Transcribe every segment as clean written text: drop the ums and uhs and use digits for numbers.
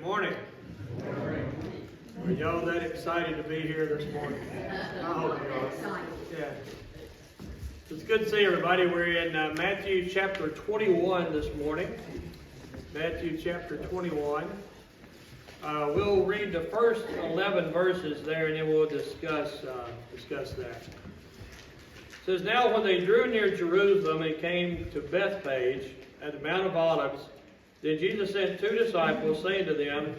Morning. Are y'all that excited to be here this morning? I hope you are. Yeah. It's good to see everybody. We're in Matthew chapter 21 this morning. Matthew chapter 21. We'll read the first 11 verses there, and then we'll discuss that. It says, "Now when they drew near Jerusalem and came to Bethphage at the Mount of Olives, then Jesus sent two disciples, saying to them,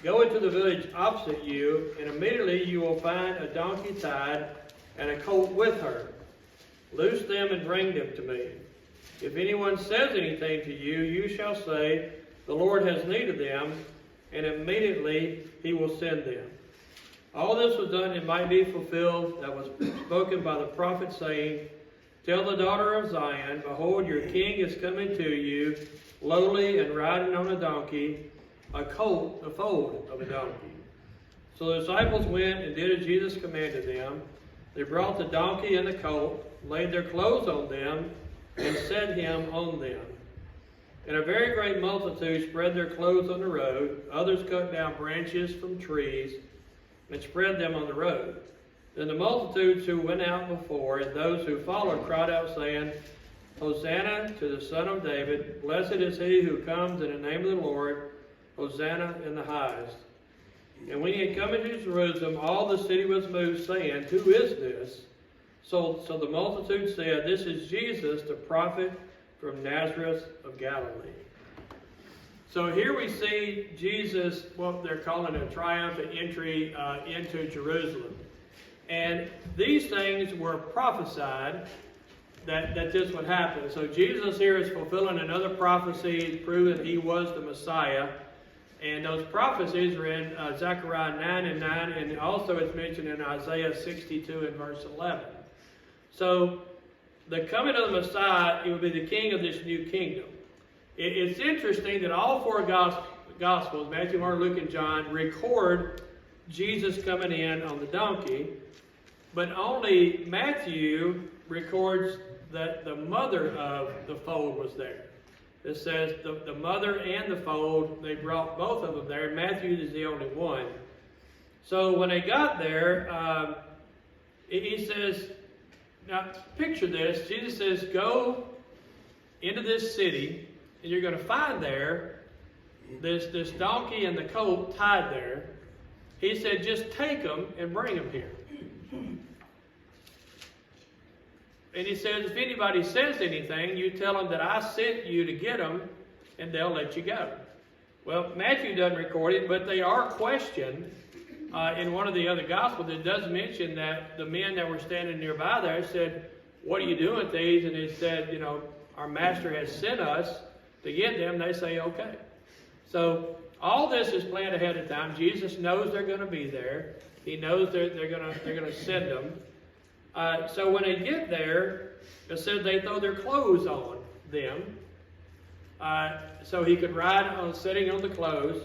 Go into the village opposite you, and immediately you will find a donkey tied and a colt with her. Loose them and bring them to me. If anyone says anything to you, you shall say, The Lord has need of them, and immediately he will send them. All this was done it might be fulfilled that was spoken by the prophet, saying, Tell the daughter of Zion, Behold, your king is coming to you, lowly and riding on a donkey, a colt, the foal of a donkey. So the disciples went and did as Jesus commanded them. They brought the donkey and the colt, laid their clothes on them, and set him on them. And a very great multitude spread their clothes on the road. Others cut down branches from trees and spread them on the road. Then the multitudes who went out before and those who followed cried out, saying, Hosanna to the Son of David. Blessed is he who comes in the name of the Lord. Hosanna in the highest. And when he had come into Jerusalem, all the city was moved, saying, Who is this? So the multitude said, This is Jesus, the prophet from Nazareth of Galilee. So here we see Jesus, what they're calling a triumphant entry into Jerusalem. And these things were prophesied that this would happen. So Jesus here is fulfilling another prophecy, proving he was the Messiah. And those prophecies are in Zechariah 9:9, and also it's mentioned in Isaiah 62 and verse 11. So the coming of the Messiah, it would be the king of this new kingdom. It's interesting that all four Gospels, Matthew, Mark, Luke, and John, record Jesus coming in on the donkey, but only Matthew records that the mother of the foal was there. It says the mother and the foal, they brought both of them there. Matthew is the only one. So when they got there, he says, now picture this. Jesus says, go into this city, and you're going to find there this donkey and the colt tied there. He said, just take them and bring them here. And he says, if anybody says anything, you tell them that I sent you to get them, and they'll let you go. Well, Matthew doesn't record it, but they are questioned in one of the other Gospels. It does mention that the men that were standing nearby there said, what are you doing with these? And he said, our master has sent us to get them. They say, okay. So all this is planned ahead of time. Jesus knows they're going to be there. He knows they're going to send them. So when they get there, it said they throw their clothes on them, so he could ride on sitting on the clothes.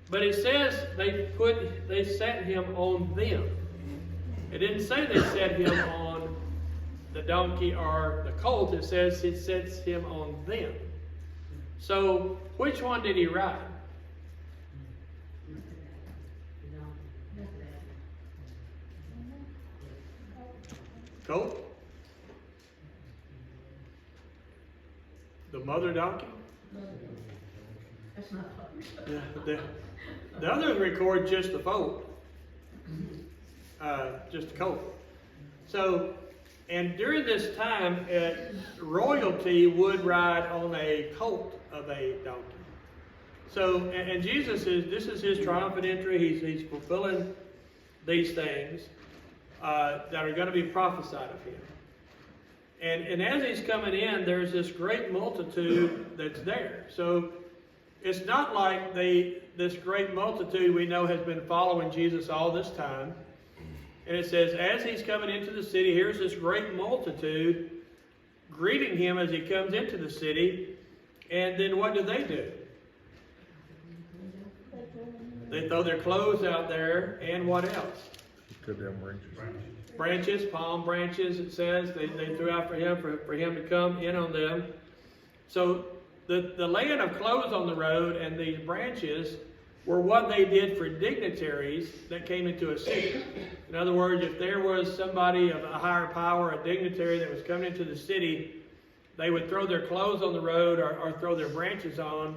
But it says they set him on them. It didn't say they set him on the donkey or the colt. It says it sets him on them. So which one did he ride? Colt? The mother donkey? That's not Yeah, the others record just the foal. Just the colt. So, and during this time, royalty would ride on a colt of a donkey. So, and Jesus this is his triumphant entry. He's fulfilling these things that are going to be prophesied of him. And as he's coming in, there's this great multitude that's there. So it's not like this great multitude we know has been following Jesus all this time. And it says, as he's coming into the city, here's this great multitude greeting him as he comes into the city. And then what do? They throw their clothes out there, and what else? Cut down branches. Branches, palm branches, it says. They threw out for him to come in on them. So the laying of clothes on the road and these branches were what they did for dignitaries that came into a city. In other words, if there was somebody of a higher power, a dignitary that was coming into the city, they would throw their clothes on the road or throw their branches on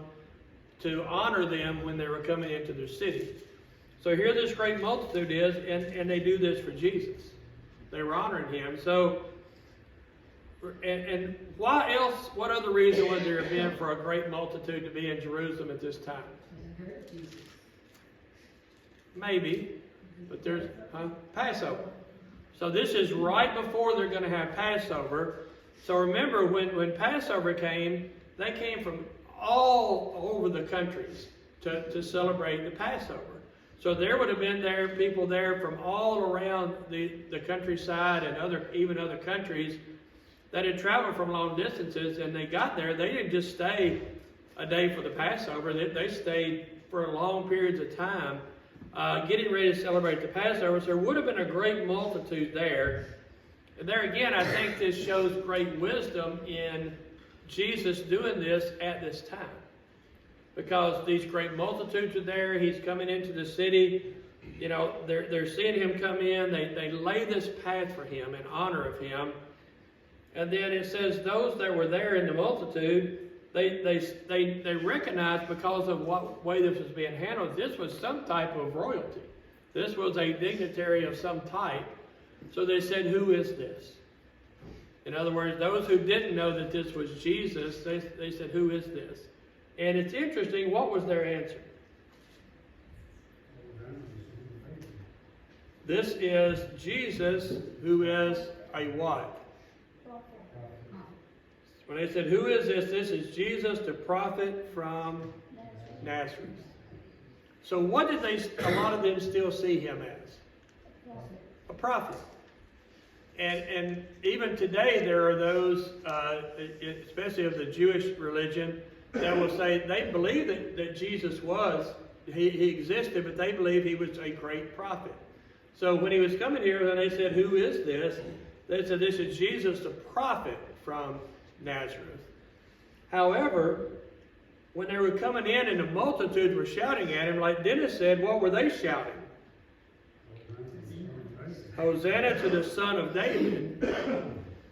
to honor them when they were coming into their city. So here this great multitude is, and they do this for Jesus. They were honoring him. So, and why else, what other reason would there have been for a great multitude to be in Jerusalem at this time? Maybe, but there's Passover. So this is right before they're going to have Passover. So remember, when Passover came, they came from all over the countries to celebrate the Passover. So there would have been people there from all around the countryside and even other countries that had traveled from long distances, and they got there. They didn't just stay a day for the Passover. They stayed for long periods of time getting ready to celebrate the Passover. So there would have been a great multitude there. And there again, I think this shows great wisdom in Jesus doing this at this time. Because these great multitudes are there. He's coming into the city. You know, they're seeing him come in. They lay this path for him in honor of him. And then it says those that were there in the multitude, they recognized, because of what way this was being handled, this was some type of royalty. This was a dignitary of some type. So they said, who is this? In other words, those who didn't know that this was Jesus, they said, who is this? And it's interesting, what was their answer? This is Jesus, who is a what? When they said, who is this? This is Jesus, the prophet from Nazareth. So what did a lot of them still see him as? A prophet. And even today there are those, especially of the Jewish religion, that will say they believe that Jesus he existed, but they believe he was a great prophet. So when he was coming here, and they said, who is this? They said, this is Jesus, the prophet from Nazareth. However, when they were coming in and the multitude were shouting at him, like Dennis said, what were they shouting? Hosanna to the Son of David.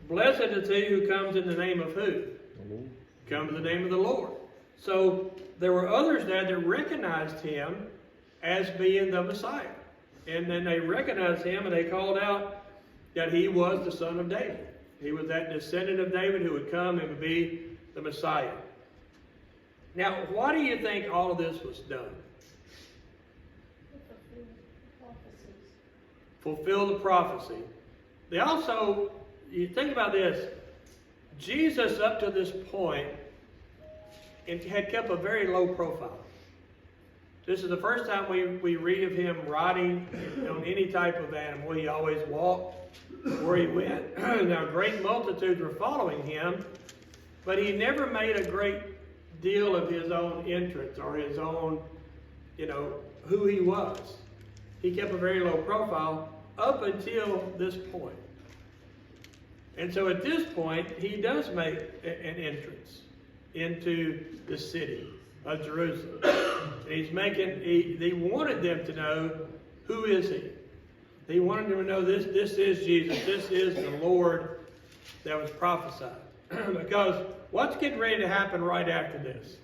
Blessed is he who comes in the name of who? Comes in the name of the Lord. So there were others there that recognized him as being the Messiah. And then they recognized him and they called out that he was the Son of David. He was that descendant of David who would come and would be the Messiah. Now, why do you think all of this was done? Fulfill the prophecy. They also, you think about this, Jesus up to this point had kept a very low profile. This is the first time we read of him riding on any type of animal. He always walked where he went. Now, great multitudes were following him, but he never made a great deal of his own entrance or his own, who he was. He kept a very low profile up until this point. And so at this point, he does make an entrance into the city of Jerusalem. And he wanted them to know, who is he? He wanted them to know this is Jesus. This is the Lord that was prophesied. Because what's getting ready to happen right after this?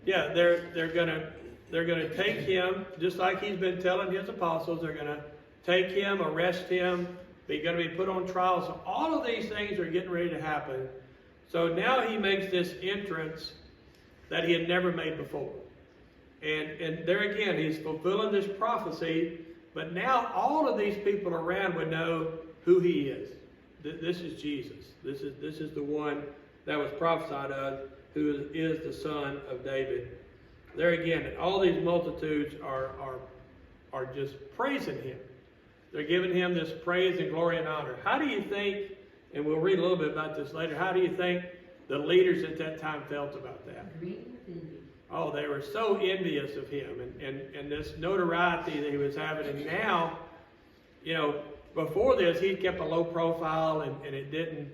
Yeah, they're gonna take him, just like he's been telling his apostles. They're gonna take him, arrest him. He's going to be put on trial. So all of these things are getting ready to happen. So now he makes this entrance that he had never made before. And there again, he's fulfilling this prophecy. But now all of these people around would know who he is. This is Jesus. This is the one that was prophesied of, who is the Son of David. There again, all these multitudes are just praising him. They're giving him this praise and glory and honor. How do you think, and we'll read a little bit about this later, how do you think the leaders at that time felt about that? Oh, they were so envious of him and this notoriety that he was having. And now, before this, he kept a low profile and it didn't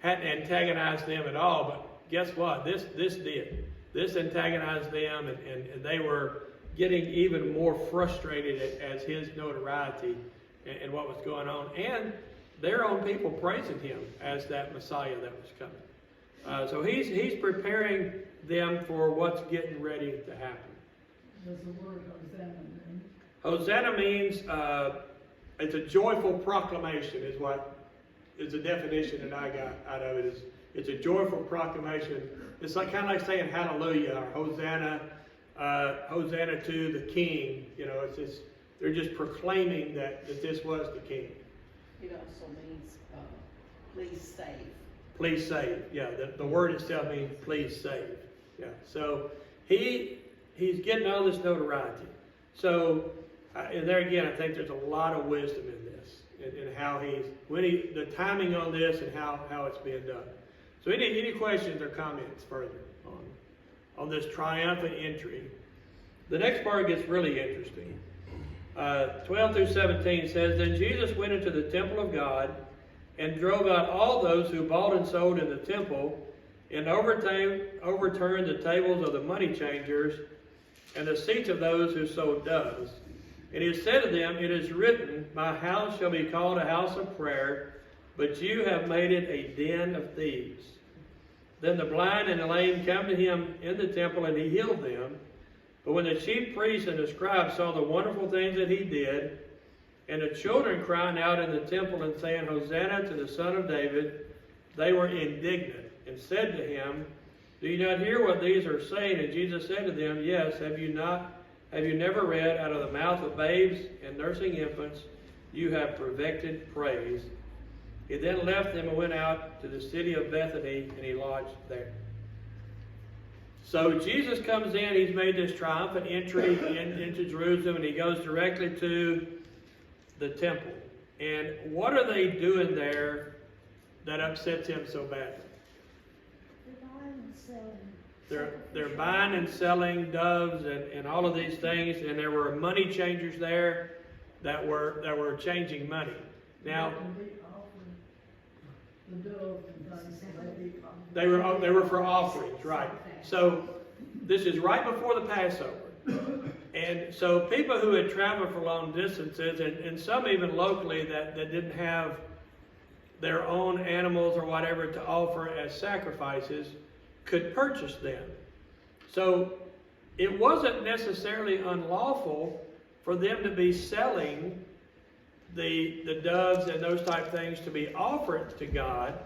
hadn't antagonized them at all, but guess what? This did. This antagonized them, and they were getting even more frustrated as his notoriety and what was going on, and their own people praising him as that Messiah that was coming. So he's preparing them for what's getting ready to happen. Does the word Hosanna mean? Hosanna means it's a joyful proclamation is the definition that I got out of it. It's a joyful proclamation. It's like kind of like saying hallelujah or Hosanna, Hosanna to the King. You know, they're just proclaiming that this was the King. It also means please save. Please save. Yeah, the word itself means please save. Yeah. So he's getting all this notoriety. So and there again, I think there's a lot of wisdom in this, in how the timing on this and how it's being done. So any questions or comments further on this triumphant entry? The next part gets really interesting. 12 through 17 says, Then Jesus went into the temple of God and drove out all those who bought and sold in the temple, and overturned the tables of the money changers and the seats of those who sold doves. And he said to them, It is written, My house shall be called a house of prayer, but you have made it a den of thieves. Then the blind and the lame came to him in the temple, and he healed them. But when the chief priests and the scribes saw the wonderful things that he did, and the children crying out in the temple and saying, Hosanna to the Son of David, they were indignant and said to him, Do you not hear what these are saying? And Jesus said to them, Yes, have you never read, out of the mouth of babes and nursing infants, you have perfected praise? He then left them and went out to the city of Bethany, and he lodged there. So Jesus comes in, he's made this triumphant entry into Jerusalem, and he goes directly to the temple. And what are they doing there that upsets him so badly? They're buying and selling doves and all of these things, and there were money changers there that were changing money. Now they were for offerings, right? So this is right before the Passover. And so people who had traveled for long distances, and some even locally that didn't have their own animals or whatever to offer as sacrifices, could purchase them. So it wasn't necessarily unlawful for them to be selling the doves and those type things to be offered to God.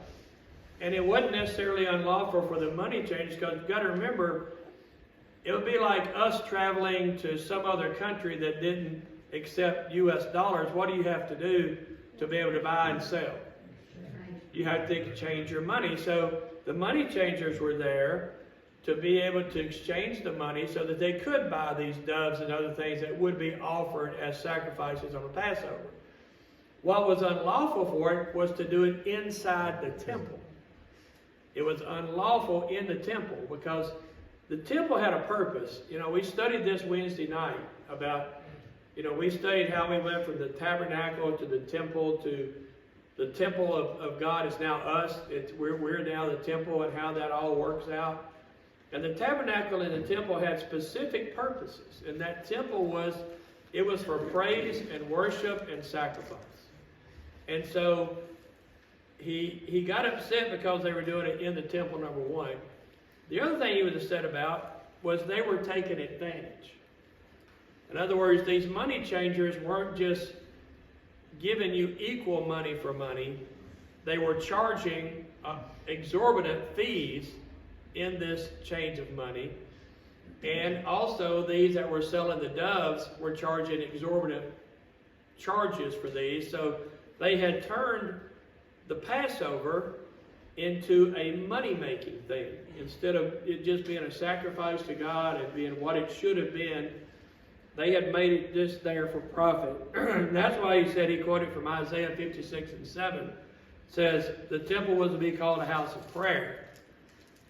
And it wasn't necessarily unlawful for the money changers, because you've got to remember, it would be like us traveling to some other country that didn't accept U.S. dollars. What do you have to do to be able to buy and sell? You have to exchange your money. So the money changers were there to be able to exchange the money so that they could buy these doves and other things that would be offered as sacrifices on the Passover. What was unlawful for it was to do it inside the temple. It was unlawful in the temple because the temple had a purpose. You know, we studied this Wednesday night about, we studied how we went from the tabernacle to the temple to the temple of God is now us. We're now the temple, and how that all works out. And the tabernacle and the temple had specific purposes. And that temple was for praise and worship and sacrifice. And so he got upset because they were doing it in the temple, number one. The other thing he was upset about was they were taking advantage. In other words, these money changers weren't just giving you equal money for money. They were charging exorbitant fees in this change of money. And also these that were selling the doves were charging exorbitant charges for these. So they had turned the Passover into a money-making thing. Instead of it just being a sacrifice to God and being what it should have been, they had made it just there for profit. That's why he said, he quoted from Isaiah 56 and 7, says, the temple was to be called a house of prayer.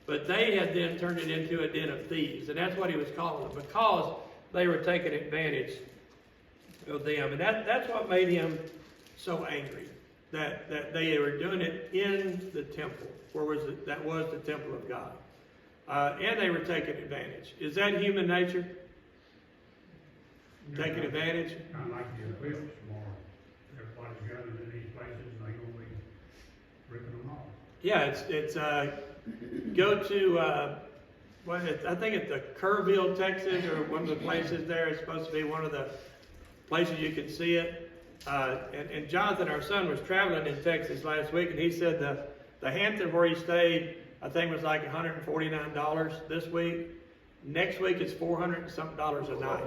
But they had then turned it into a den of thieves. And that's what he was calling it, because they were taking advantage of them. And that's what made him so angry. that they were doing it in the temple, that was the temple of God. And they were taking advantage. Is that human nature? Taking advantage? Kind of like the eclipse tomorrow. Everybody's gathered in these places and they're gonna be ripping them off. Yeah, it's go to I think it's the Kerrville, Texas, or one of the places there. It's supposed to be one of the places you can see it. And Jonathan, our son, was traveling in Texas last week, and he said the Hampton where he stayed, I think was like $149 this week. Next week it's $400 and something a night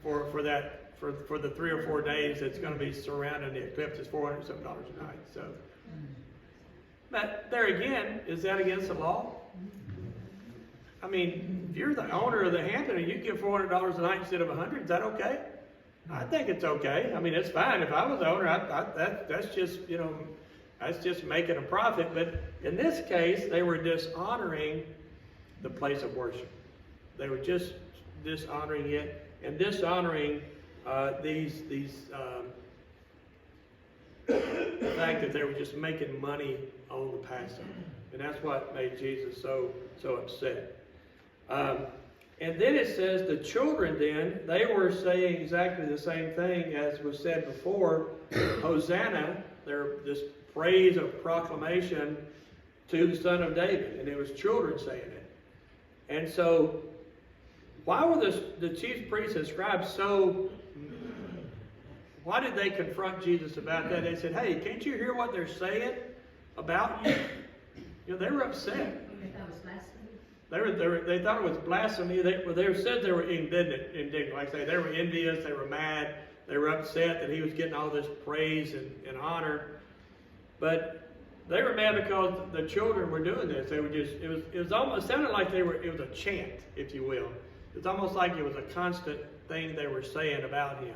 for the 3 or 4 days it's going to be surrounding the eclipse. It's $400 and something a night. So, but there again, is that against the law? I mean, if you're the owner of the Hampton and you give $400 a night instead of $100, is that okay? I think it's okay. I mean, it's fine. If I was the owner, that's just, that's just making a profit. But in this case, they were dishonoring the place of worship. They were just dishonoring it and dishonoring the fact that they were just making money on the Passover. And that's what made Jesus so upset. And then it says the children then, they were saying exactly the same thing as was said before. Hosanna, this praise of proclamation to the Son of David. And it was children saying it. And so, why were the chief priests and scribes why did they confront Jesus about that? They said, hey, can't you hear what they're saying about you? They were upset. They thought it was blasphemy. They said they were indignant. Like I say, they were envious. They were mad. They were upset that he was getting all this praise and honor. But they were mad because the children were doing this. They were it was almost, it sounded like it was a chant, if you will. It's almost like it was a constant thing they were saying about him.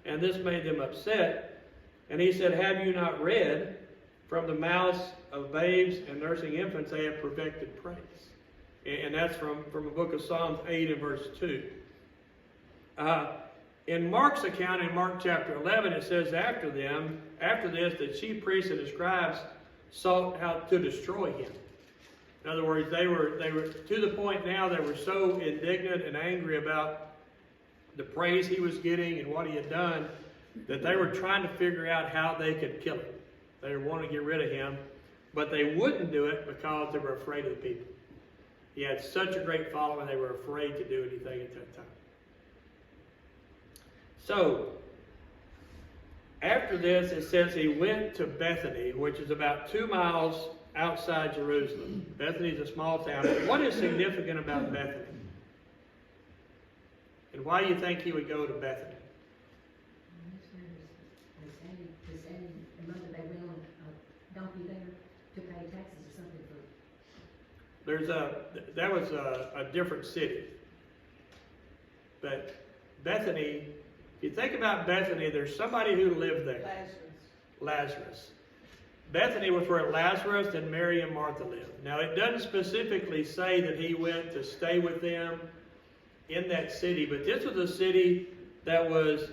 And this made them upset. And he said, have you not read, from the mouths of babes and nursing infants they have perfected praise. And that's from the book of Psalms 8 and verse 2. In Mark's account, in Mark chapter 11, it says after this, the chief priests and the scribes sought how to destroy him. In other words, they were to the point now they were so indignant and angry about the praise he was getting and what he had done that they were trying to figure out how they could kill him. They wanted to get rid of him, but they wouldn't do it because they were afraid of the people. He had such a great following, they were afraid to do anything at that time. So, after this, it says he went to Bethany, which is about 2 miles outside Jerusalem. Bethany is a small town. What is significant about Bethany? And why do you think he would go to Bethany? That was a different city. But Bethany, if you think about Bethany, there's somebody who lived there. Lazarus. Bethany was where Lazarus and Mary and Martha lived. Now, it doesn't specifically say that he went to stay with them in that city, but this was a city that was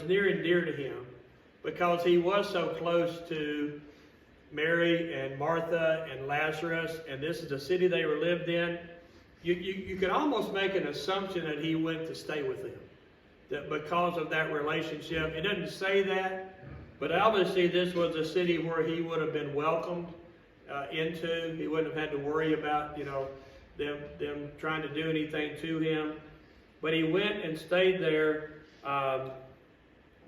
near and dear to him because he was so close to Mary and Martha and Lazarus, and this is the city they were lived in. You can almost make an assumption that he went to stay with them, that because of that relationship. It doesn't say that, but obviously this was a city where he would have been welcomed into. He wouldn't have had to worry about them trying to do anything to him. But he went and stayed there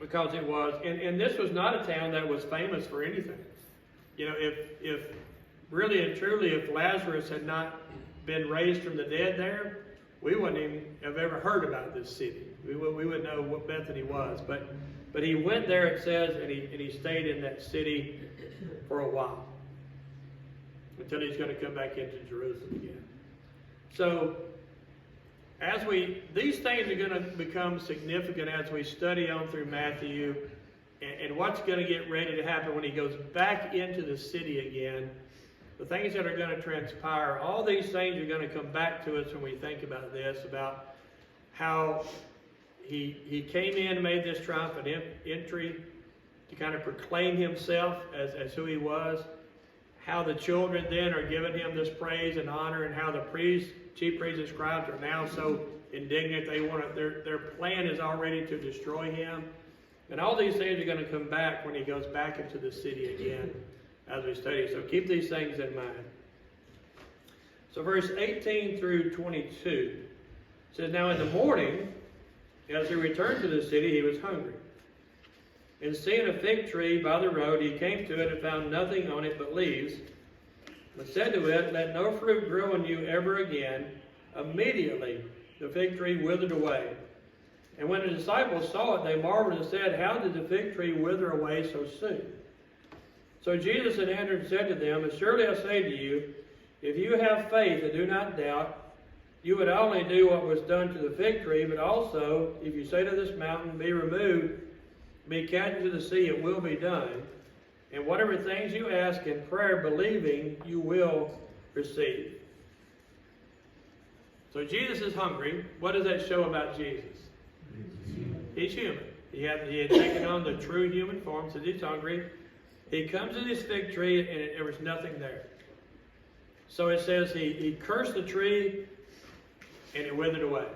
because it was, and this was not a town that was famous for anything. If really and truly, if Lazarus had not been raised from the dead there, we wouldn't even have ever heard about this city. We wouldn't know what Bethany was. But he went there, it says, and he stayed in that city for a while until he's going to come back into Jerusalem again. So, these things are going to become significant as we study on through Matthew, and what's going to get ready to happen when he goes back into the city again. The things that are going to transpire, all these things are going to come back to us when we think about this, about how he came in, made this triumphant entry to kind of proclaim himself as who he was. How the children then are giving him this praise and honor, and how the priests, chief priests and scribes are now so indignant they want to, their plan is already to destroy him. And all these things are going to come back when he goes back into the city again as we study. So keep these things in mind. So verse 18 through 22 says, Now in the morning, as he returned to the city, he was hungry. And seeing a fig tree by the road, he came to it and found nothing on it but leaves, but said to it, Let no fruit grow on you ever again. Immediately the fig tree withered away. And when the disciples saw it, they marveled and said, How did the fig tree wither away so soon? So Jesus answered and said to them, Surely I say to you, if you have faith and do not doubt, you would not only do what was done to the fig tree, but also, if you say to this mountain, Be removed, be cast into the sea, it will be done. And whatever things you ask in prayer, believing, you will receive. So Jesus is hungry. What does that show about Jesus? He's human. He had taken on the true human form, so he's hungry. He comes to this fig tree, and there was nothing there. So it says he cursed the tree, and it withered away.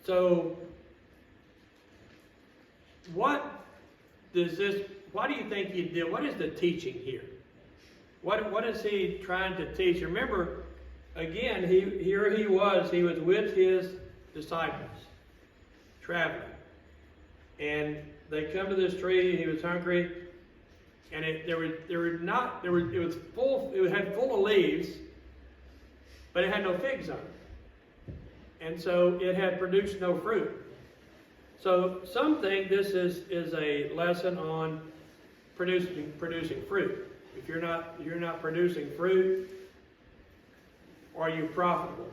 So, why do you think he did? What is the teaching here? What is he trying to teach? Remember, again, he was with his disciples, traveling. And they come to this tree, he was hungry, and it had full of leaves, but it had no figs on it. And so it had produced no fruit. So some think this is a lesson on producing fruit. If you're not producing fruit, are you profitable?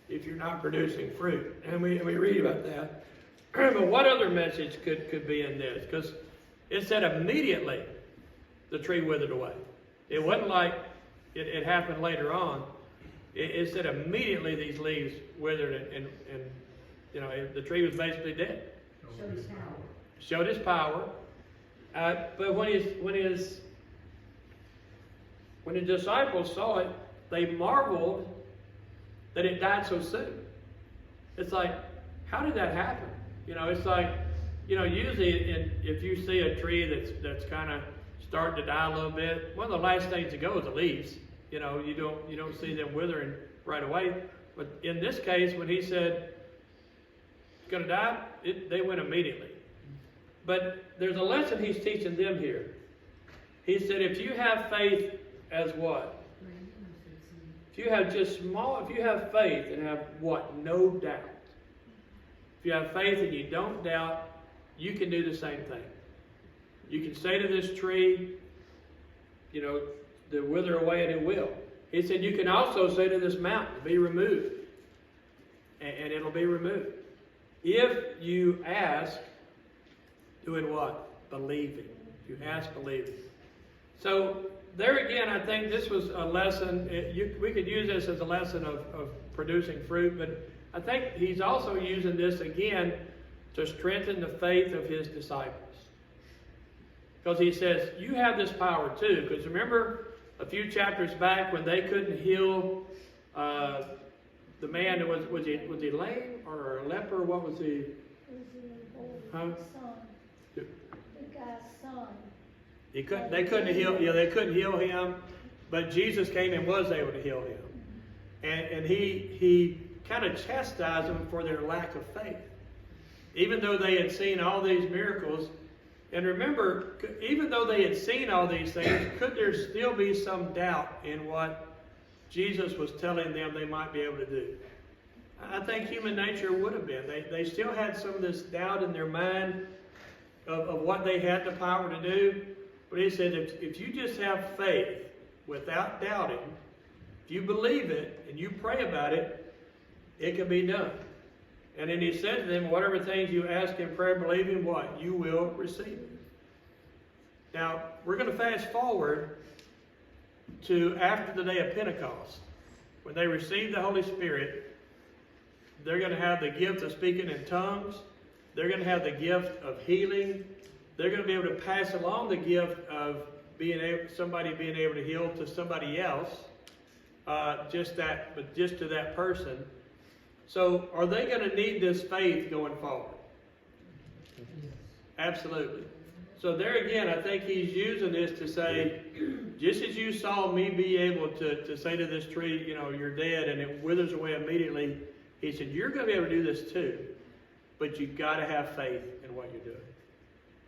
If you're not producing fruit, and we read about that. But what other message could be in this? Because it said immediately the tree withered away. It wasn't like it happened later on. It said immediately these leaves withered, and the tree was basically dead. Showed his power. But when the disciples saw it, they marveled that it died so soon. It's like, how did that happen? It's like, usually if you see a tree that's kind of starting to die a little bit, one of the last things to go is the leaves. You don't see them withering right away. But in this case, when he said it's going to die, they went immediately. But there's a lesson he's teaching them here. He said, if you have faith as what? If you have faith and have what? No doubt. If you have faith and you don't doubt, you can do the same thing. You can say to this tree, to wither away, and it will. He said you can also say to this mountain, be removed, and it'll be removed. If you ask, doing what? Believing. If you ask, believing. So there again, I think this was a lesson. We could use this as a lesson of producing fruit, but I think he's also using this again to strengthen the faith of his disciples. Because he says, you have this power too. Because remember a few chapters back when they couldn't heal the man that was he lame or a leper? What was he? Son. The guy's son. They couldn't heal him, but Jesus came and was able to heal him. And he kind of chastised them for their lack of faith. Even though they had seen all these miracles, and remember, even though they had seen all these things, could there still be some doubt in what Jesus was telling them they might be able to do? I think human nature would have been. They still had some of this doubt in their mind of what they had the power to do. But he said, if you just have faith without doubting, if you believe it and you pray about it, it can be done. And then he said to them, whatever things you ask in prayer, believing what? You will receive. Now, we're going to fast forward to after the day of Pentecost. When they receive the Holy Spirit, they're going to have the gift of speaking in tongues. They're going to have the gift of healing. They're going to be able to pass along the gift of somebody being able to heal to somebody else. Just to that person. So are they going to need this faith going forward? Absolutely. So there again, I think he's using this to say, just as you saw me be able to say to this tree, you know, you're dead, and it withers away immediately, he said, you're going to be able to do this too, but you've got to have faith in what you're doing.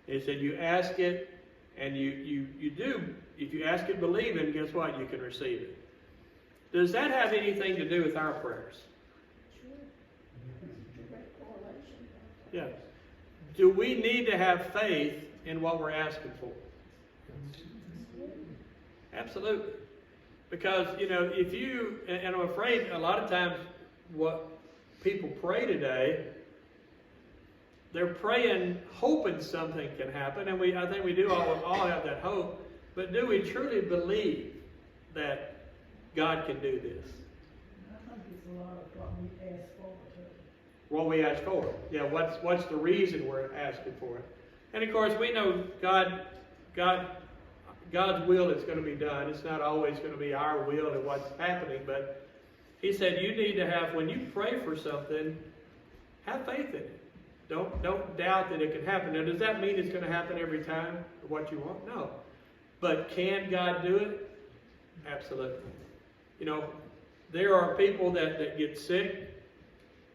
He said, you ask it, and you do. If you ask it believing, guess what? You can receive it. Does that have anything to do with our prayers? Direct correlation. Yeah. Do we need to have faith in what we're asking for? Absolutely. Because, you know, if you, and I'm afraid a lot of times what people pray today, they're praying hoping something can happen, and I think we do all have that hope, but do we truly believe that God can do this? I think it's a lot of what we ask for too. What we ask for. Yeah, what's the reason we're asking for it? And of course, we know God's will is going to be done. It's not always going to be our will and what's happening, but he said you need to have, when you pray for something, have faith in it. Don't doubt that it can happen. Now, does that mean it's going to happen every time, what you want? No. But can God do it? Absolutely. You know, there are people that get sick,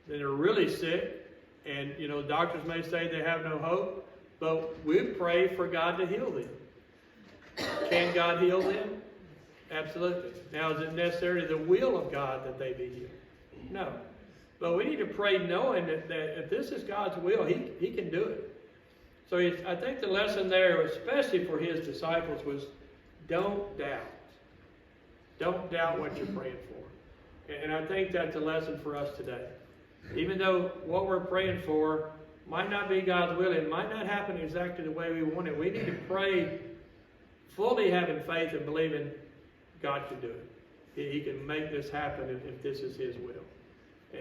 that are really sick, and, you know, doctors may say they have no hope, but we pray for God to heal them. Can God heal them? Absolutely. Now, is it necessarily the will of God that they be healed? No. But we need to pray knowing that if this is God's will, He can do it. So I think the lesson there, especially for His disciples, was don't doubt. Don't doubt what you're praying for. And I think that's a lesson for us today. Even though what we're praying for might not be God's will, it might not happen exactly the way we want it, we need to pray fully having faith and believing God can do it. He can make this happen if this is His will.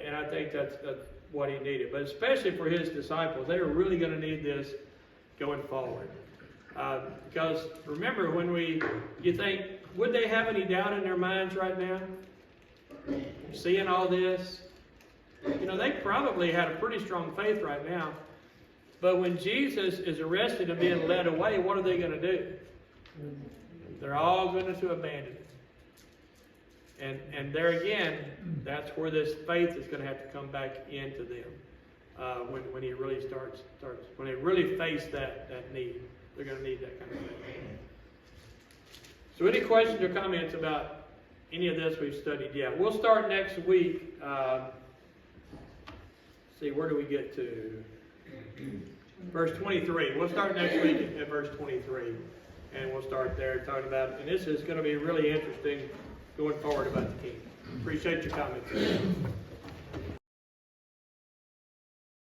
And I think that's what He needed. But especially for His disciples, they were really going to need this going forward. Because remember, you think, would they have any doubt in their minds right now? Seeing all this? You know, they probably had a pretty strong faith right now. But when Jesus is arrested and being led away, what are they going to do? They're all going to abandon it. And there again, that's where this faith is going to have to come back into them. When he really starts, when they really face that need, they're going to need that kind of faith. So any questions or comments about any of this we've studied? Yeah, we'll start next week. See, where do we get to? Verse 23. We'll start next week at verse 23. And we'll start there talking about, and this is going to be really interesting going forward about the kingdom. Appreciate your comments.